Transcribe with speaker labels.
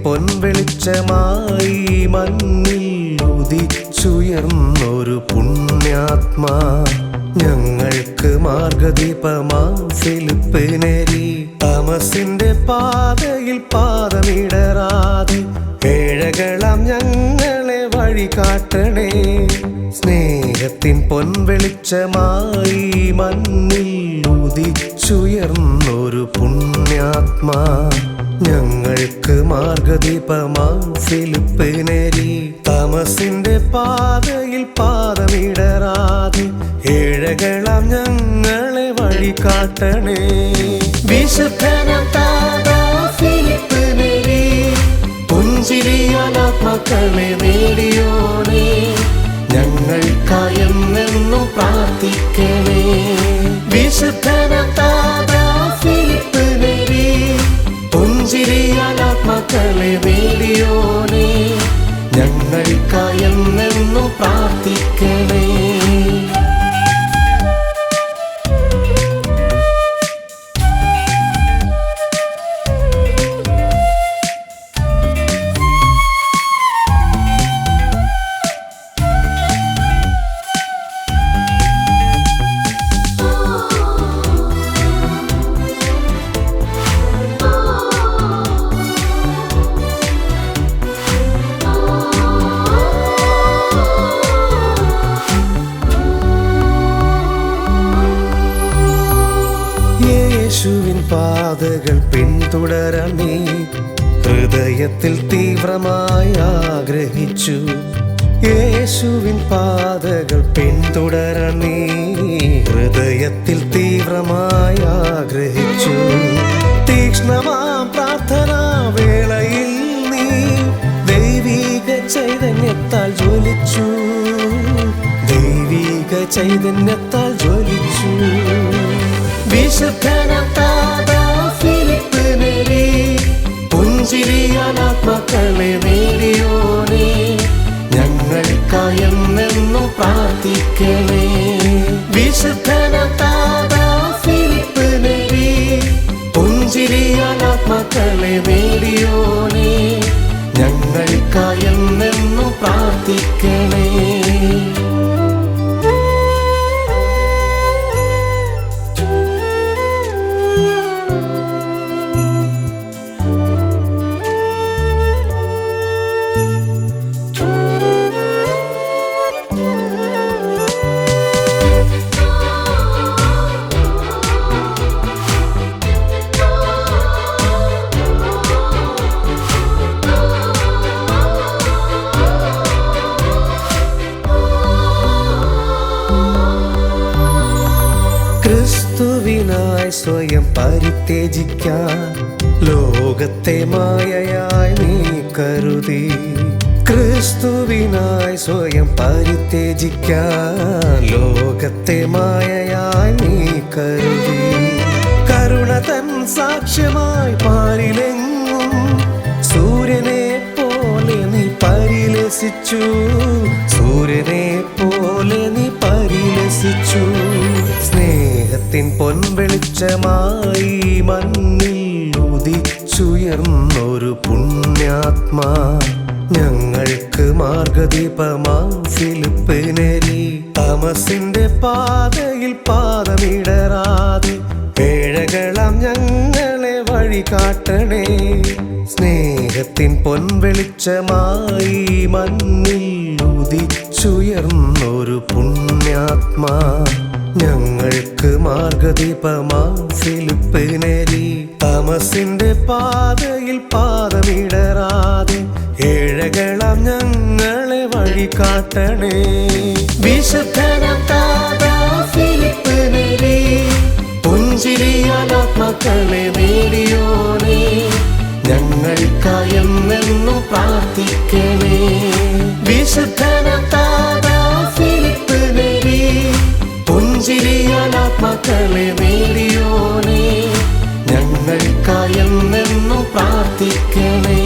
Speaker 1: പൊൻവെളിച്ചമായി മണ്ണിൽ ഉദിച്ചുയർന്നൊരു പുണ്യാത്മാ, ഞങ്ങൾക്ക് മാർഗദീപമാം ഫിലിപ്പ് നേരി. തമസിന്റെ പാതയിൽ പാദമിടറാതെ ഏഴകളാം ഞങ്ങളെ വഴി കാട്ടണേ. സ്നേഹത്തിൻ പൊൻവെളിച്ചമായി മണ്ണിൽ ഉദിച്ചുയർന്നൊരു പുണ്യാത്മാ, ഞങ്ങൾക്ക് മാർഗദീപമാം ഫിലിപ്പ് നേരി. തമസിന്റെ പാതയിൽ പാദമിടറാതെ ഏഴകളാം ഞങ്ങളെ വഴി കാട്ടണേ. വിശുദ്ധനാം താതാ ഫിലിപ്പ് നേരി, പുഞ്ചിരിയാൽ ആത്മാക്കളെ നേടിയോണേ, ഞങ്ങൾക്കായെന്നും പ്രാർത്ഥിക്കണേ. വിശുദ്ധനാം താതാ ഫിലിപ്പ് നേരി, പുഞ്ചിരിയാൽ ആത്മാക്കളെ നേടിയോണേ, ഞങ്ങൾക്കായെന്നും പ്രാർത്ഥിക്കണേ. യേശുവിൻ പാതകൾ പിന്തുടരാൻ നീ ഹൃദയത്തിൽ തീവ്രമായി ആഗ്രഹിച്ചു. യേശുവിൻ പാതകൾ പിന്തുടരാൻ നീ ഹൃദയത്തിൽ തീവ്രമായി ആഗ്രഹിച്ചു. തീക്ഷ്ണമാം പ്രാർത്ഥനാ വേളയിൽ നീ ദൈവിക ചൈതന്യത്താൽ ജ്വലിച്ചു, ദൈവിക ചൈതന്യത്താൽ ജ്വലിച്ചു. വിശുദ്ധനാം താതാ ഫിലിപ്പ് നേരി, പുഞ്ചിരിയാൽ ആത്മാക്കളെ നേടിയോണേ, ഞങ്ങൾക്കായെന്നും പ്രാർത്ഥിക്കണേ. വിശുദ്ധനാം താതാ ഫിലിപ്പ് നേരി, പുഞ്ചിരിയാൽ ആത്മാക്കളെ നേടിയോണേ, ഞങ്ങൾക്കായെന്നും പ്രാർത്ഥിക്കണേ. ക്രിസ്തുവിനായി സ്വയം പരിത്യജിക്കാൻ ലോകത്തെ മായയായി നീ കരുതി. ക്രിസ്തുവിനായി സ്വയം പരിത്യജിക്കാൻ ലോകത്തെ മായയായി നീ കരുതി. കരുണ തൻ സാക്ഷ്യമായി പാരിലെങ്ങും സൂര്യനെ പോലെ നീ പരിലസിച്ചു, സൂര്യനെ പോലെ നീ പരിലസിച്ചു. സ്നേഹത്തിൻ പൊൻവെളിച്ചമായി മണ്ണിൽ ഉദിച്ചുയർന്നൊരു പുണ്യാത്മാ, ഞങ്ങൾക്ക് മാർഗദീപമാം ഫിലിപ്പ് നേരി. തമസിന്റെ പാതയിൽ പാദമിടറാതെ ഏഴകളാം ഞങ്ങളെ വഴി കാട്ടണേ. സ്നേഹത്തിൻ പൊൻവെളിച്ചമായി മണ്ണിൽ ഉദിച്ചുയർന്നൊരു പുണ്യാത്മാ, ഞങ്ങൾക്ക് മാർഗദീപമാം ഫിലിപ്പ് നേരി. തമസിന്റെ പാതയിൽ പാദമിടറാതെ ഏഴകളാം ഞങ്ങളെ വഴി കാട്ടണേ. വിശുദ്ധനാം താതാ ഫിലിപ്പ് നേരി, പുഞ്ചിരിയാൽ ആത്മാക്കളെ നേടിയോണേ, ഞങ്ങൾക്കായെന്നും പ്രാർത്ഥിക്കണേ. വിശുദ്ധനാം താതാ ഫിലിപ്പ് നേരി, പുഞ്ചിരിയാൽ ആത്മാക്കളെ നേടിയോണേ, ഞങ്ങൾക്കായെന്നും പ്രാർത്ഥിക്കണേ.